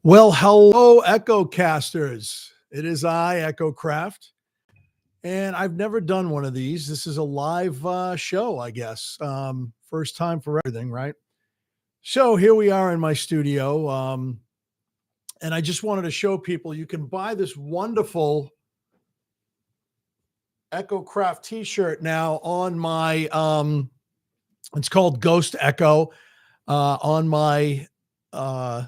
Well, hello, Echo Casters. It is I, Echo Kraft, and I've never done one of these. This is a live show, I guess. First time for everything, right? So here we are in my studio, and I just wanted to show people you can buy this wonderful Echo Kraft T-shirt now on my. It's called Ghost Echo on uh,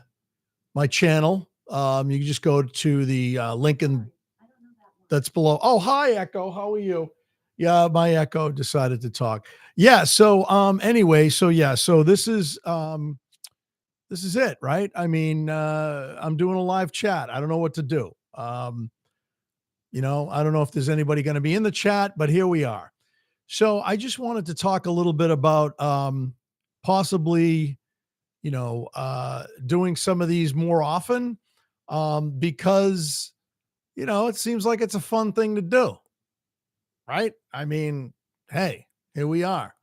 my channel. You can just go to the link that's below. Oh, hi, Echo. How are you? Yeah, my Echo decided to talk. Yeah. So anyway, so yeah, so this is it, right? I mean, I'm doing a live chat. I don't know what to do. I don't know if there's anybody going to be in the chat, but here we are. So I just wanted to talk a little bit about possibly, doing some of these more often because it seems like it's a fun thing to do, right? I mean, hey, here we are.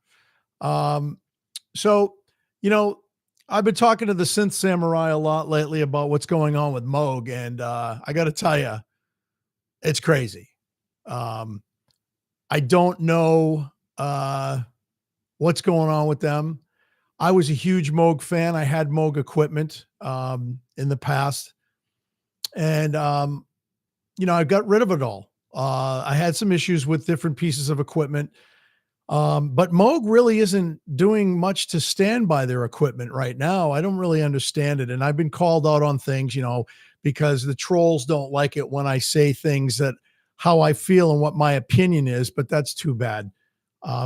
Um, so, you know, I've been talking to the Synth Samurai a lot lately about what's going on with Moog, and I got to tell you, it's crazy. Um, I don't know what's going on with them. I was a huge Moog fan. I had Moog equipment in the past, and I got rid of it all. I had some issues with different pieces of equipment, but Moog really isn't doing much to stand by their equipment right now. I don't really understand it, and I've been called out on things, because the trolls don't like it when I say things that how I feel and what my opinion is. But that's too bad,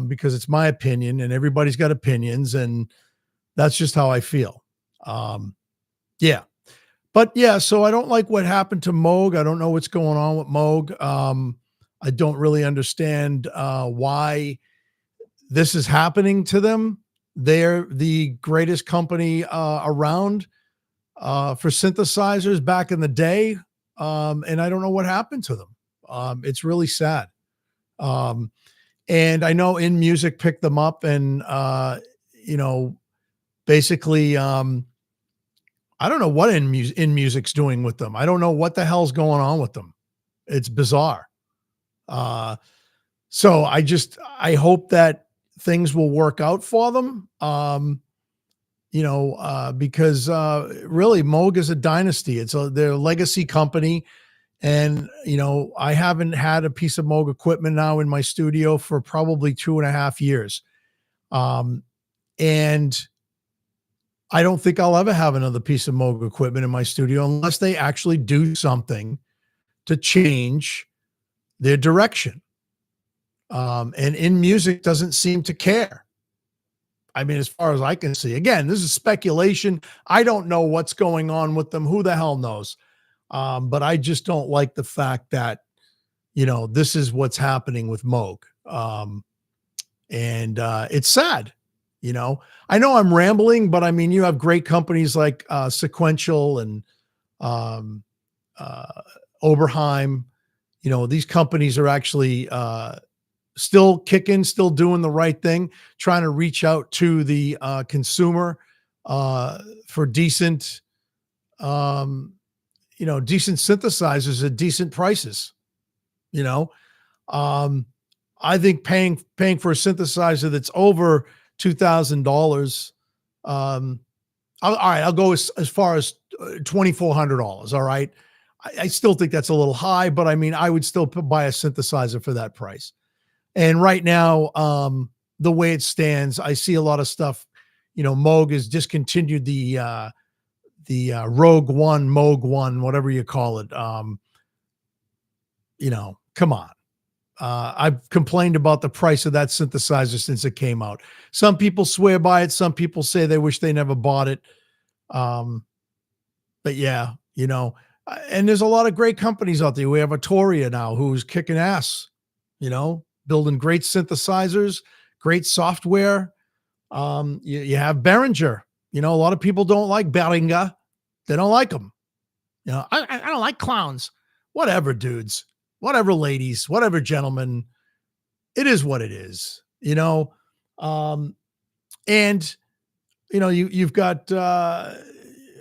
because it's my opinion, and everybody's got opinions, and that's just how I feel. Yeah. But yeah, so I don't like what happened to Moog. I don't know what's going on with Moog. I don't really understand why this is happening to them. They're the greatest company around for synthesizers back in the day. And I don't know what happened to them. It's really sad. And I know In Music picked them up and, basically, I don't know what In Music's doing with them. I don't know what the hell's going on with them. It's bizarre. Uh, so I hope that things will work out for them. Because really Moog is a dynasty. They're a legacy company. And, I haven't had a piece of Moog equipment now in my studio for probably 2.5 years. And I don't think I'll ever have another piece of Moog equipment in my studio unless they actually do something to change their direction. And In Music doesn't seem to care. I mean, as far as I can see, again, this is speculation. I don't know what's going on with them. Who the hell knows? But I just don't like the fact that, this is what's happening with Moog. And it's sad. I know I'm rambling, but I mean, you have great companies like Sequential and um, uh, Oberheim. These companies are actually still kicking, still doing the right thing, trying to reach out to the consumer for decent, decent synthesizers at decent prices. You know, um, I think paying for a synthesizer that's over $2,000. All right, I'll go as far as $2,400. All right. I still think that's a little high, but I mean, I would still buy a synthesizer for that price. And right now, the way it stands, I see a lot of stuff. Moog has discontinued the Rogue One, Moog One, whatever you call it. Come on. I've complained about the price of that synthesizer since it came out. Some people swear by it. Some people say they wish they never bought it. But yeah, and there's a lot of great companies out there. We have Atoria now who's kicking ass, building great synthesizers, great software. You have Behringer. A lot of people don't like Behringer. They don't like them. I don't like clowns. Whatever, dudes. Whatever, ladies. Whatever, gentlemen. It is what it is. And you've got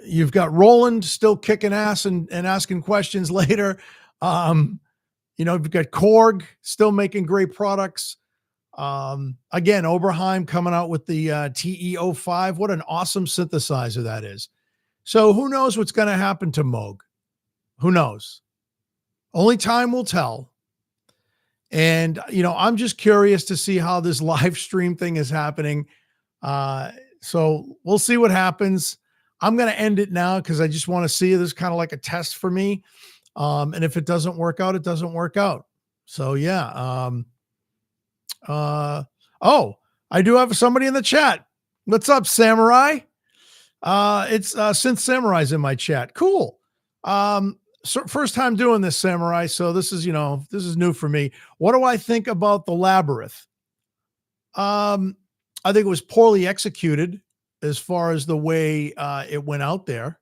You've got Roland still kicking ass and asking questions later. Um, you've got Korg still making great products. Again, Oberheim coming out with the TE05. What an awesome synthesizer that is. So who knows what's going to happen to Moog? Who knows? Only time will tell. And, I'm just curious to see how this live stream thing is happening. So we'll see what happens. I'm going to end it now because I just want to see this kind of like a test for me. And if it doesn't work out, it doesn't work out. So yeah. I do have somebody in the chat. What's up, Samurai? It's Synth Samurai's in my chat. Cool. So first time doing this, Samurai. So this is new for me. What do I think about the Labyrinth? I think it was poorly executed as far as the way it went out there.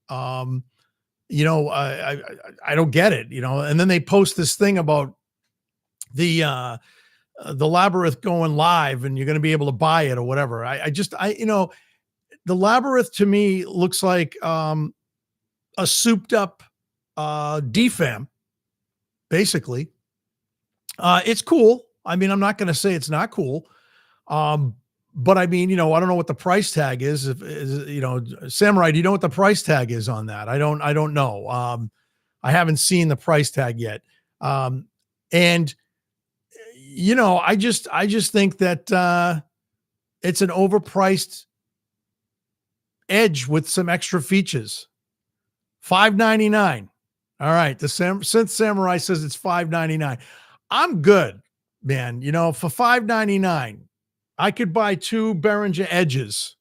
I don't get it, and then they post this thing about the Labyrinth going live and you're going to be able to buy it or whatever. The Labyrinth to me looks like a souped up DFAM, basically. It's cool. I mean, I'm not going to say it's not cool. But I mean, I don't know what the price tag is. Samurai, do you know what the price tag is on that? I don't know. I haven't seen the price tag yet. And I just think that it's an overpriced Edge with some extra features. $599. All right. The Synth Samurai says it's $599. I'm good, man. For $599, I could buy 2 Behringer Edges.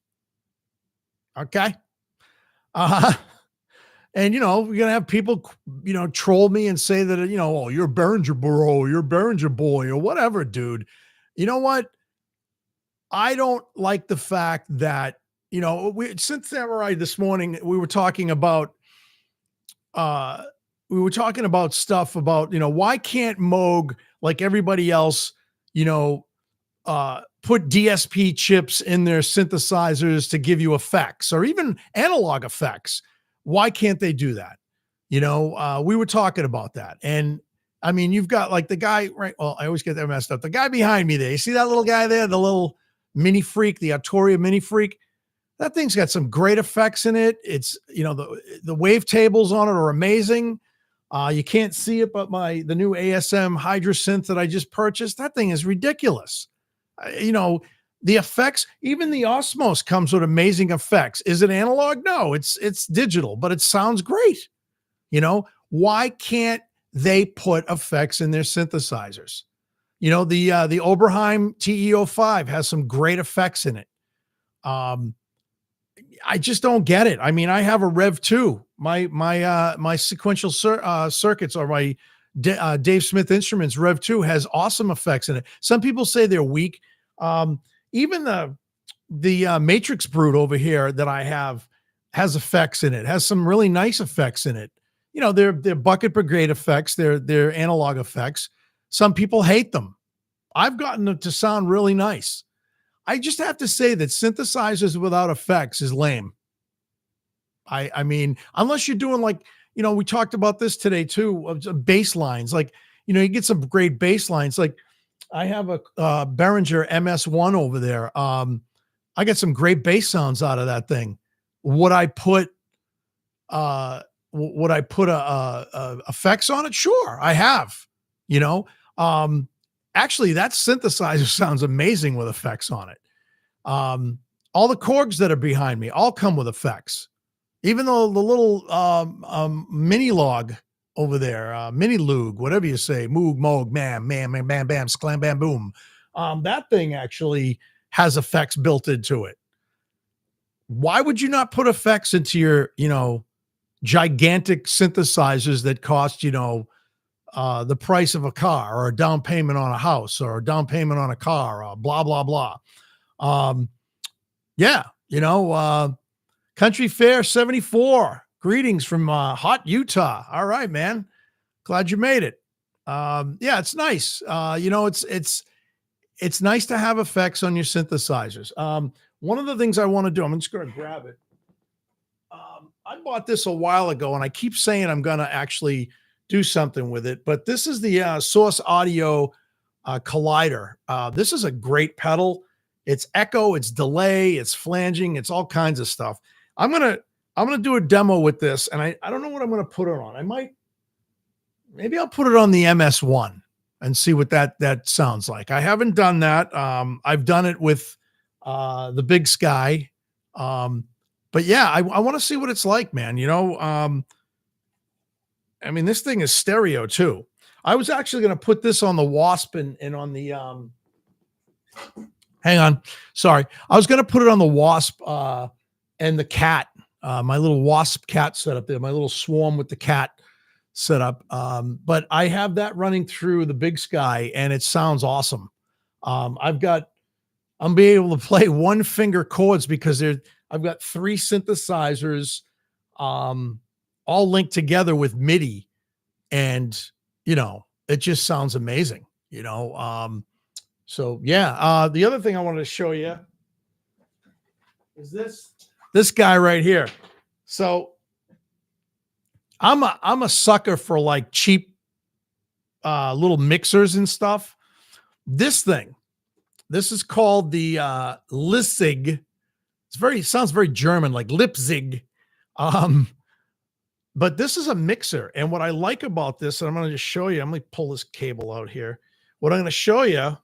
Okay. And we're going to have people, troll me and say that, oh, you're a Behringer bro, you're a Behringer boy or whatever, dude. You know what? I don't like the fact that, Synth Samurai this morning, we were talking about stuff about, why can't Moog, like everybody else, put DSP chips in their synthesizers to give you effects or even analog effects. Why can't they do that? We were talking about that. And I mean, you've got like the guy, right? Well, I always get that messed up. The guy behind me there, you see that little guy there, the little Mini Freak, the Arturia Mini Freak? That thing's got some great effects in it. It's, the wave tables on it are amazing. You can't see it, but the new ASM Hydra synth that I just purchased, that thing is ridiculous. The effects, even the Osmos comes with amazing effects. Is it analog? No, it's digital, but it sounds great. Why can't they put effects in their synthesizers? The Oberheim TE05 has some great effects in it. I just don't get it. I mean, I have a Rev 2. My sequential circuits or my Dave Smith Instruments Rev 2 has awesome effects in it. Some people say they're weak. Even the Matrix Brute over here that I have has effects in it. Has some really nice effects in it. They're Bucket Brigade effects. They're analog effects. Some people hate them. I've gotten them to sound really nice. I just have to say that synthesizers without effects is lame. I mean, unless you're doing like, we talked about this today too, of bass lines. Like, you get some great bass lines. Like I have a Behringer MS1 over there. I get some great bass sounds out of that thing. Would I put effects on it? Sure, I have. Actually, that synthesizer sounds amazing with effects on it. All the Korgs that are behind me all come with effects. Even though the little mini log over there, mini lug, whatever you say, moog, moog, mam, mam, mam, bam, bam, sklam, bam, boom. That thing actually has effects built into it. Why would you not put effects into your, gigantic synthesizers that cost, the price of a car or a down payment on a house or a down payment on a car, or blah, blah, blah. Country Fair 74. Greetings from hot Utah. All right, man. Glad you made it. It's nice. It's nice to have effects on your synthesizers. One of the things I want to do, I'm just going to grab it. I bought this a while ago, and I keep saying I'm going to actually do something with it. But this is the Source Audio Collider. This is a great pedal. It's echo, it's delay, it's flanging, it's all kinds of stuff. I'm gonna do a demo with this, and I don't know what I'm gonna put it on. Maybe I'll put it on the MS1 and see what that sounds like. I haven't done that. I've done it with the Big Sky. But yeah, I want to see what it's like, man. I mean, this thing is stereo too. I was actually going to put this on the Wasp and on the hang on, sorry. I was going to put it on the Wasp and the Cat, my little Wasp Cat setup there, my little Swarm with the Cat setup. But I have that running through the Big Sky, and it sounds awesome. I'm being able to play one finger chords because I've got 3 synthesizers, all linked together with MIDI, and it just sounds amazing. So yeah. The other thing I wanted to show you is this guy right here. So I'm a sucker for like cheap little mixers and stuff. This is called the Lissig. Sounds very German, like Lipzig. But this is a mixer. And what I like about this, and I'm going to just show you, I'm going to pull this cable out here. What I'm going to show you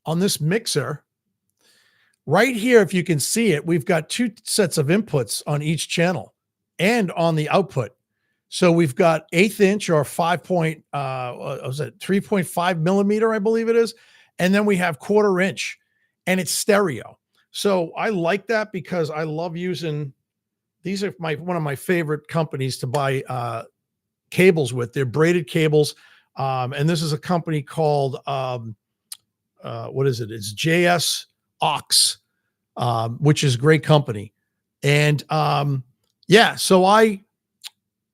on this mixer right here, if you can see it, we've got 2 sets of inputs on each channel and on the output. So we've got 1/8 inch or 3.5 millimeter, I believe it is. And then we have 1/4 inch, and it's stereo. So I like that because I love using, these are one of my favorite companies to buy cables with. They're braided cables. And this is a company called, what is it? It's JS Aux, which is a great company. And yeah, so I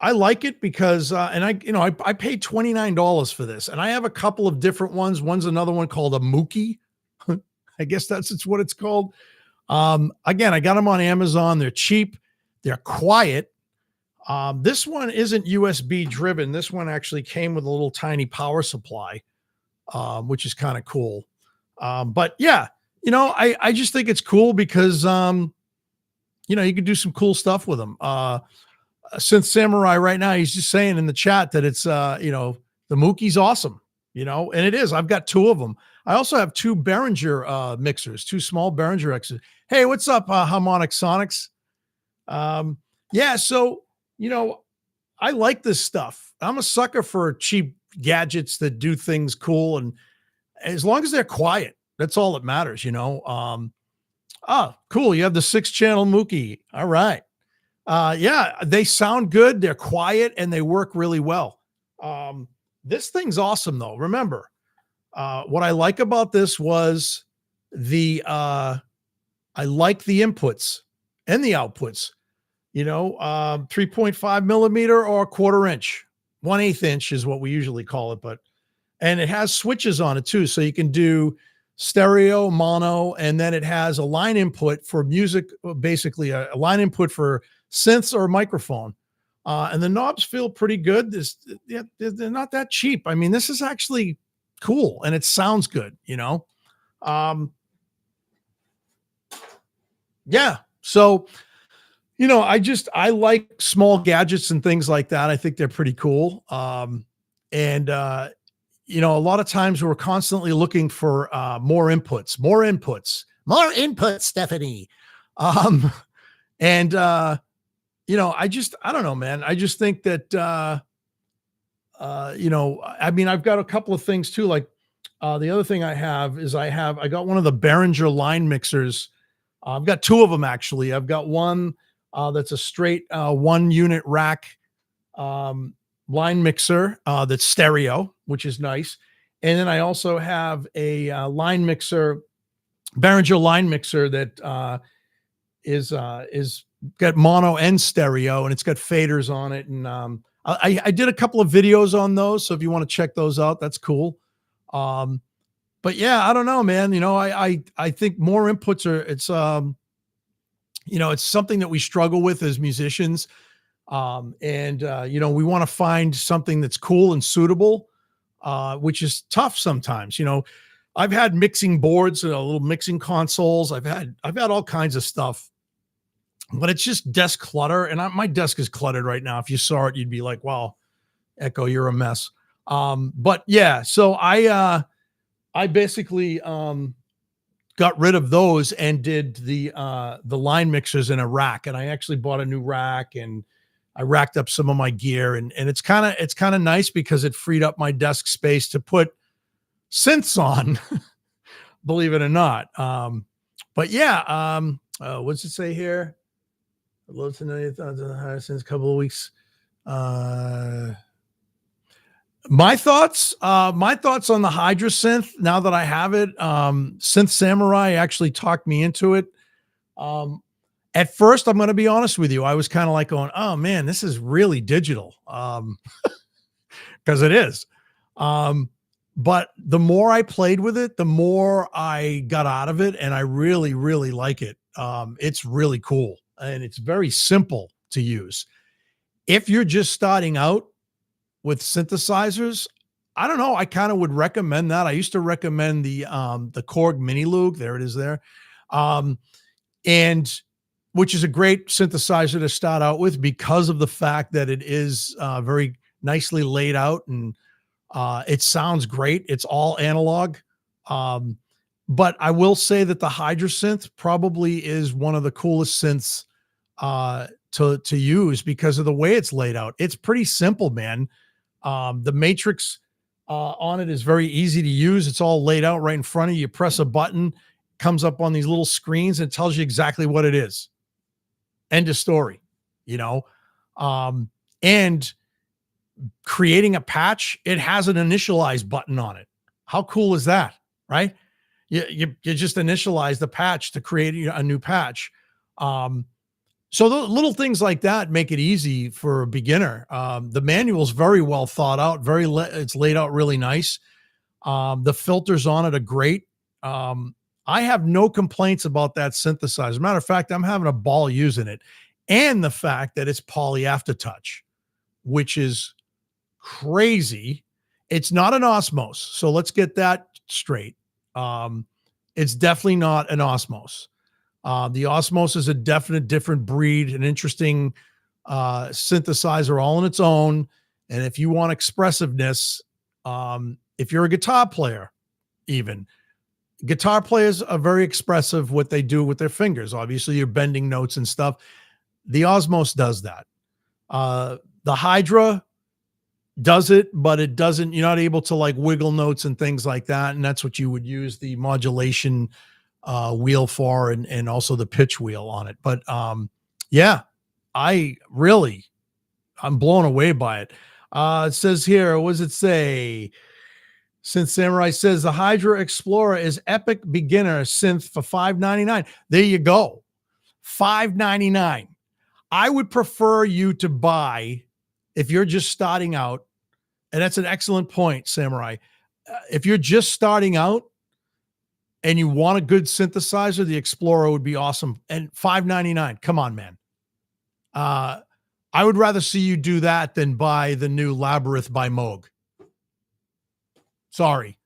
like it because, and I paid $29 for this, and I have a couple of different ones. One's another one called a Mookie. I guess it's what it's called. Again, I got them on Amazon. They're cheap. They're quiet. This one isn't USB driven. This one actually came with a little tiny power supply, which is kind of cool. But yeah, I just think it's cool because, you can do some cool stuff with them. Synth Samurai right now, he's just saying in the chat that it's, the Mookie's awesome, and it is. I've got 2 of them. I also have 2 Behringer mixers, 2 small Behringer X's. Hey, what's up, Harmonic Sonics? Yeah, so, I like this stuff. I'm a sucker for cheap gadgets that do things cool, and as long as they're quiet, that's all that matters, cool. You have the 6-channel Mookie. All right. Yeah, they sound good. They're quiet and they work really well. This thing's awesome though. Remember, what I like about this was I like the inputs and the outputs, 3.5 millimeter or 1/4 inch, 1/8 inch is what we usually call it. And it has switches on it too. So you can do stereo, mono, and then it has a line input for music, basically a line input for synths or microphone. And the knobs feel pretty good. They're not that cheap. I mean, this is actually cool and it sounds good, yeah. So, I like small gadgets and things like that. I think they're pretty cool. And a lot of times we're constantly looking for more inputs, Stephanie. And I don't know, man. I just think that, I mean, I've got a couple of things too. Like the other thing I have is I got one of the Behringer line mixers. I've got 2 of them actually. I've got one that's a straight 1-unit rack line mixer that's stereo, which is nice. And then I also have a line mixer, Behringer line mixer that is got mono and stereo, and it's got faders on it. And I did a couple of videos on those, so if you want to check those out, that's cool. But yeah, I don't know, man. I think more inputs It's something that we struggle with as musicians. And we want to find something that's cool and suitable, which is tough sometimes. I've had mixing boards, little mixing consoles. I've had all kinds of stuff, but it's just desk clutter. And my desk is cluttered right now. If you saw it, you'd be like, wow, Echo, you're a mess. But yeah, so I basically got rid of those and did the line mixers in a rack. And I actually bought a new rack, and I racked up some of my gear, and it's kind of nice because it freed up my desk space to put synths on, believe it or not. But yeah, what's it say here? I'd love to know your thoughts on the higher since a couple of weeks. Uh, my thoughts on the Hydra synth, now that I have it, Synth Samurai actually talked me into it. Um, at first, I'm going to be honest with you, I was kind of like going, oh man, this is really digital. Because it is. Um, but the more I played with it, the more I got out of it, and I really, really like it. It's really cool, and it's very simple to use. If you're just starting out with synthesizers, I don't know. I kind of would recommend that. I used to recommend the Korg Mini Loop. There it is there. Um, and which is a great synthesizer to start out with because of the fact that it is very nicely laid out, and it sounds great. It's all analog. Um, but I will say that the Hydra synth probably is one of the coolest synths to use because of the way it's laid out. It's pretty simple, man. The matrix on it is very easy to use. It's all laid out right in front of you. You press a button, comes up on these little screens, and it tells you exactly what it is. End of story, you know? And creating a patch, it has an initialize button on it. How cool is that? Right? You just initialize the patch to create a new patch. So the little things like that make it easy for a beginner. The manual's very well thought out, it's laid out really nice. The filters on it are great. I have no complaints about that synthesizer. Matter of fact, I'm having a ball using it. And the fact that it's poly aftertouch, which is crazy. It's not an Osmos. So let's get that straight. It's definitely not an Osmos. The Osmos is a definite different breed, an interesting synthesizer all on its own. And if you want expressiveness, if you're a guitar player, even guitar players are very expressive what they do with their fingers. Obviously, you're bending notes and stuff. The Osmos does that. The Hydra does it, but it doesn't, you're not able to like wiggle notes and things like that. And that's what you would use the modulation wheel for, and also the pitch wheel on it. But yeah, I'm blown away by it. It says here, what does it say? Synth Samurai says the Hydra Explorer is epic beginner synth for $5.99. There you go. $5.99. I would prefer you to buy, if you're just starting out, and that's an excellent point, Samurai. If you're just starting out and you want a good synthesizer, the Explorer would be awesome. And $5.99. Come on, man. I would rather see you do that than buy the new Labyrinth by Moog. Sorry.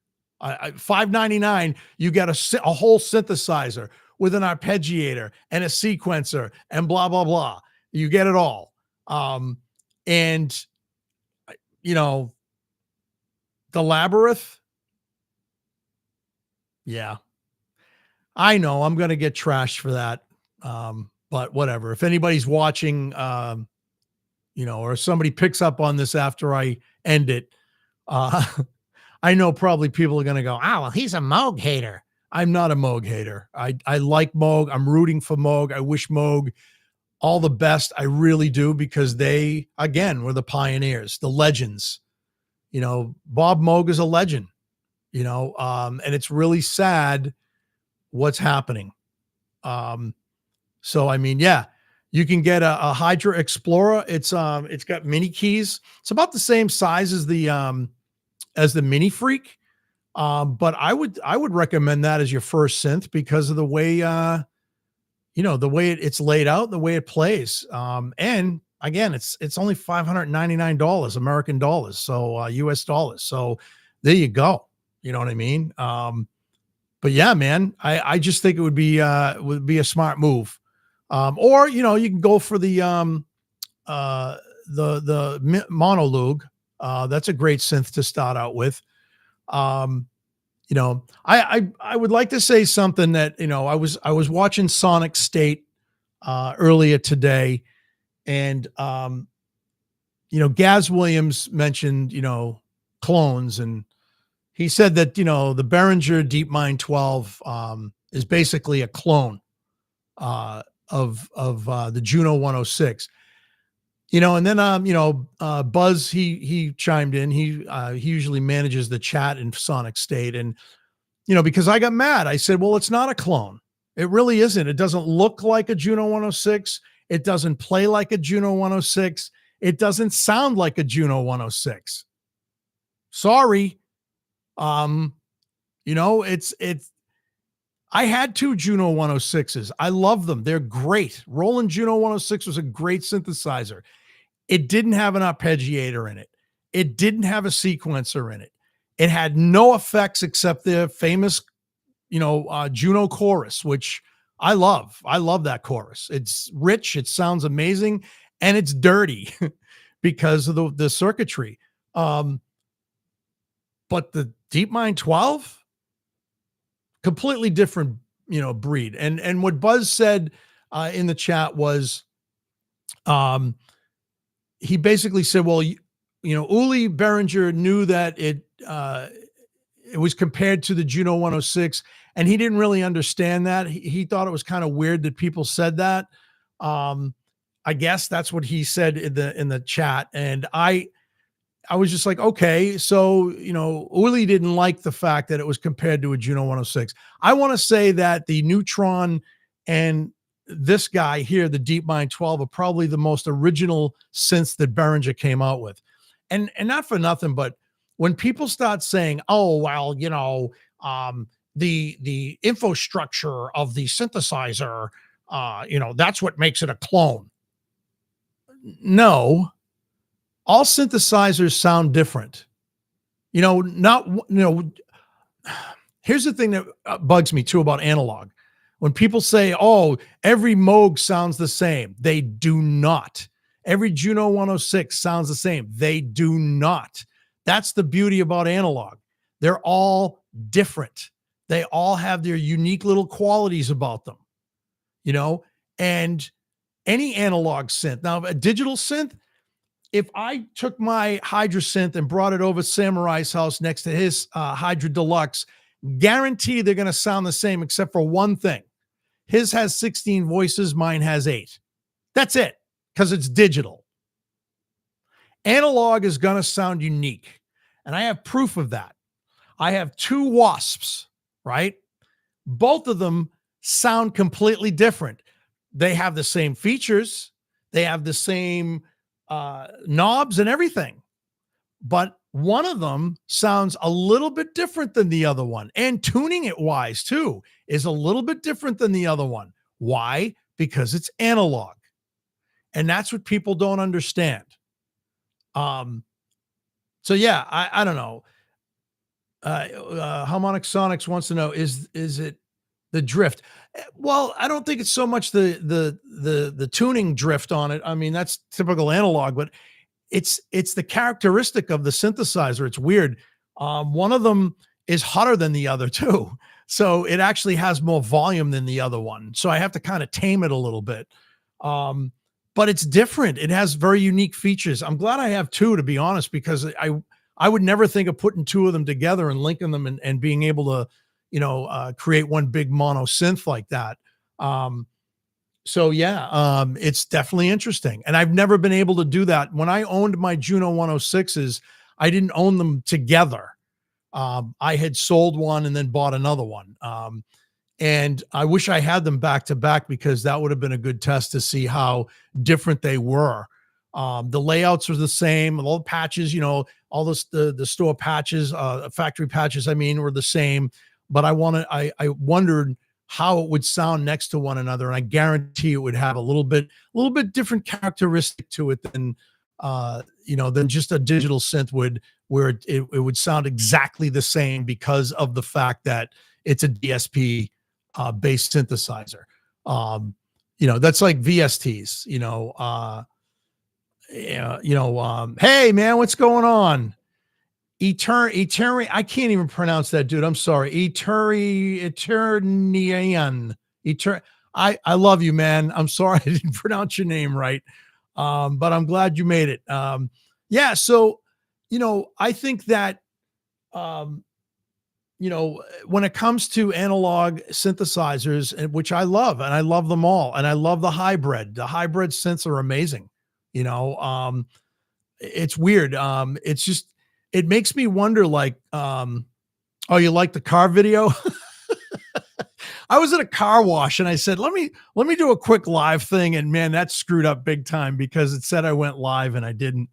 $5.99, you get a whole synthesizer with an arpeggiator and a sequencer and blah, blah, blah. You get it all. And, the Labyrinth, yeah, I know I'm going to get trashed for that. But whatever. If anybody's watching, or somebody picks up on this after I end it, I know probably people are going to go, well, he's a Moog hater. I'm not a Moog hater. I like Moog. I'm rooting for Moog. I wish Moog all the best. I really do, because they, again, were the pioneers, the legends. Bob Moog is a legend, and it's really sad what's happening. So, I mean, yeah, you can get a Hydra Explorer. It's got mini keys. It's about the same size as the Mini Freak. But I would recommend that as your first synth because of the way, the way it's laid out, the way it plays. And again, it's only $599 American dollars, so US dollars. So there you go. You know what I mean? But yeah, man, I just think it would be a smart move. Or you can go for uh the Monologue. That's a great synth to start out with. Um, I would like to say something that I was watching Sonic State earlier today, and Gaz Williams mentioned clones, and he said that the Behringer DeepMind 12 is basically a clone of the Juno 106. And then Buzz, he chimed in. He usually manages the chat in Sonic State, and because I got mad, I said, well, it's not a clone. It really isn't. It doesn't look like a Juno 106. It doesn't play like a Juno 106. It doesn't sound like a Juno 106. Sorry. It's I had two Juno 106s. I love them. They're great. Roland Juno 106 was a great synthesizer. It didn't have an arpeggiator in it. It didn't have a sequencer in it. It had no effects except the famous, Juno chorus, which I love. I love that chorus. It's rich. It sounds amazing, and it's dirty because of the circuitry. But the DeepMind 12, completely different, breed. And what Buzz said in the chat was, he basically said, well, Uli Behringer knew that it was compared to the Juno 106, and he didn't really understand that. He thought it was kind of weird that people said that. I guess that's what he said in the chat, and I was just like, okay, so Uli didn't like the fact that it was compared to a Juno 106. I want to say that the Neutron and this guy here, the DeepMind 12, are probably the most original synths that Behringer came out with. And not for nothing, but when people start saying, oh, well, the infrastructure of the synthesizer, that's what makes it a clone. No, all synthesizers sound different. Here's the thing that bugs me too about analog. When people say, oh, every Moog sounds the same, they do not. Every Juno 106 sounds the same. They do not. That's the beauty about analog. They're all different. They all have their unique little qualities about them, and any analog synth. Now, a digital synth, if I took my Hydra synth and brought it over to Samurai's house next to his Hydra Deluxe, guarantee they're going to sound the same except for one thing. His has 16 voices, mine has 8. That's it, because it's digital. Analog is going to sound unique, and I have proof of that. I have 2 Wasps, right? Both of them sound completely different. They have the same features. They have the same knobs and everything. But one of them sounds a little bit different than the other one. And tuning it wise, too, is a little bit different than the other one. Why? Because it's analog. And that's what people don't understand. So yeah, I don't know. Harmonic Sonics wants to know, is it the drift? Well, I don't think it's so much the tuning drift on it. I mean, that's typical analog, but it's the characteristic of the synthesizer. It's weird. One of them is hotter than the other too. So it actually has more volume than the other one. So I have to kind of tame it a little bit. But it's different. It has very unique features. I'm glad I have 2, to be honest, because I would never think of putting 2 of them together and linking them and being able to, create one big mono synth like that. So yeah, it's definitely interesting. And I've never been able to do that. When I owned my Juno 106s, I didn't own them together. I had sold one and then bought another one. And I wish I had them back to back, because that would have been a good test to see how different they were. The layouts were the same. All the patches, all the store patches, factory patches, were the same. But I wondered how it would sound next to one another, and I guarantee it would have a little bit different characteristic to it than than just a digital synth would, where it would sound exactly the same because of the fact that it's a DSP based synthesizer. That's like VSTs. Hey man, what's going on? Etern, I can't even pronounce that, dude. I'm sorry. Eternian. Etern. I love you, man. I'm sorry I didn't pronounce your name right. But I'm glad you made it. Yeah. So, I think that, um, when it comes to analog synthesizers, which I love, and I love them all, and I love the hybrid synths are amazing. It's weird. It's just, it makes me wonder, like, oh, you like the car video? I was at a car wash and I said, let me do a quick live thing. And man, that screwed up big time because it said I went live and I didn't.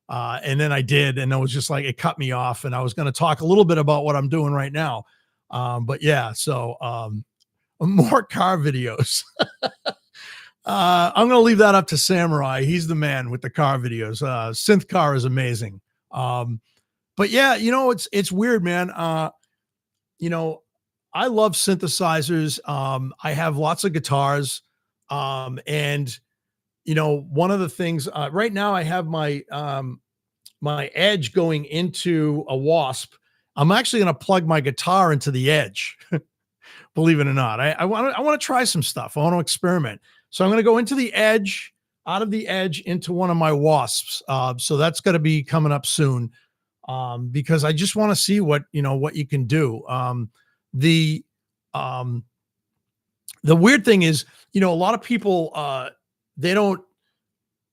And then I did. And I was just like, it cut me off. And I was going to talk a little bit about what I'm doing right now. But yeah, so more car videos. I'm going to leave that up to Samurai. He's the man with the car videos. Synth car is amazing. But yeah, it's weird, man. I love synthesizers. I have lots of guitars. And one of the things, right now I have my Edge going into a Wasp. I'm actually going to plug my guitar into the Edge. Believe it or not. I want to try some stuff. I want to experiment. So I'm going to go into the Edge, out of the Edge into one of my Wasps. So that's going to be coming up soon. Because I just want to see what you can do. The weird thing is, a lot of people, they don't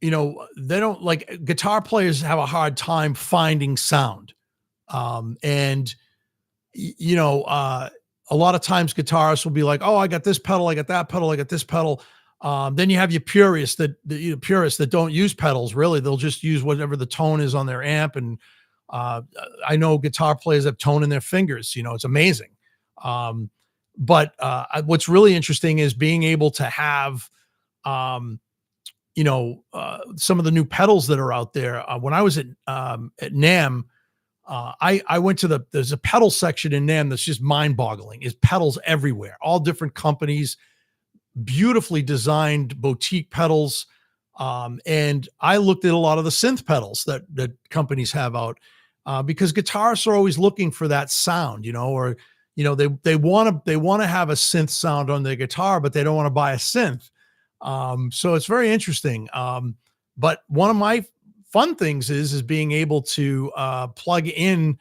like, guitar players have a hard time finding sound. And a lot of times guitarists will be like, oh, I got this pedal, I got that pedal, I got this pedal. Then you have your purists that don't use pedals. Really, they'll just use whatever the tone is on their amp. And I know guitar players have tone in their fingers. It's amazing. But what's really interesting is being able to have, some of the new pedals that are out there. When I was at NAMM, I went to there's a pedal section in NAMM that's just mind-boggling. Is pedals everywhere, all different companies, beautifully designed boutique pedals. And I looked at a lot of the synth pedals that companies have out, because guitarists are always looking for that sound, or they want to have a synth sound on their guitar, but they don't want to buy a synth. So it's very interesting. But one of my fun things is being able to plug in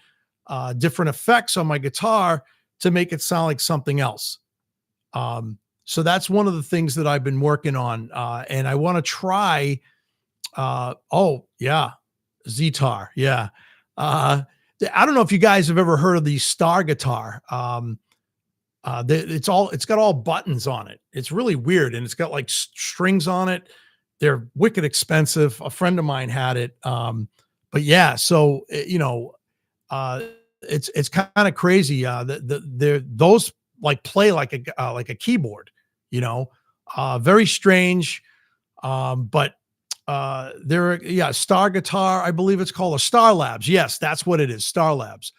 different effects on my guitar to make it sound like something else. So that's one of the things that I've been working on. And I want to try, oh yeah, Zetar. Yeah. I don't know if you guys have ever heard of the Star guitar. It's got all buttons on it. It's really weird. And it's got like strings on it. They're wicked expensive. A friend of mine had it. But yeah, so, it's kind of crazy. Those like play like a keyboard, very strange. But Star guitar, I believe it's called a Star Labs. Yes, that's what it is. Star Labs.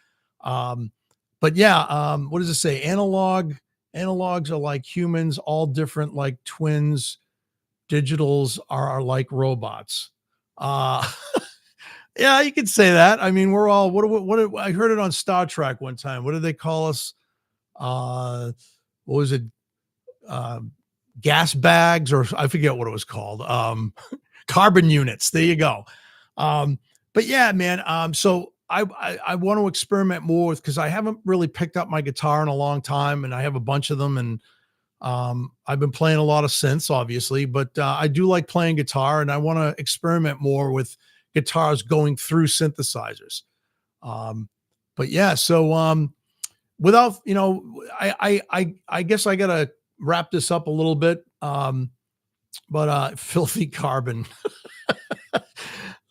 But yeah, what does it say? Analogs are like humans, all different, like twins. Digitals are like robots. Yeah, you could say that. I mean, we're all, I heard it on Star Trek one time. What did they call us? What was it? Gas bags, or I forget what it was called. Carbon units. There you go. But yeah, man. So I want to experiment more with, because I haven't really picked up my guitar in a long time, and I have a bunch of them, and I've been playing a lot of synths, obviously, but I do like playing guitar, and I want to experiment more with guitars going through synthesizers. But yeah, so without, I guess I gotta wrap this up a little bit. But filthy carbon.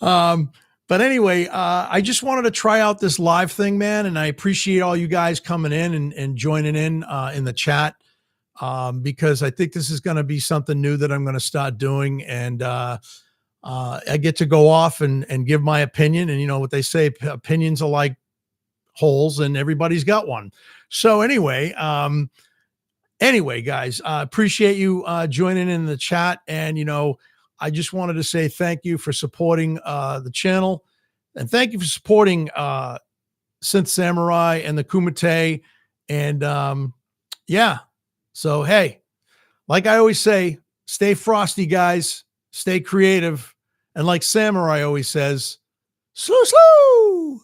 But anyway, I just wanted to try out this live thing, man, and I appreciate all you guys coming in and joining in the chat. because I think this is going to be something new that I'm going to start doing. And I get to go off and give my opinion. And you know what they say, opinions are like holes, and everybody's got one. So anyway, guys, appreciate you joining in the chat. And, you know, I just wanted to say thank you for supporting the channel, and thank you for supporting Synth Samurai and the Kumite. And yeah, so hey, like I always say, stay frosty, guys, stay creative. And like Samurai always says, slew, slew.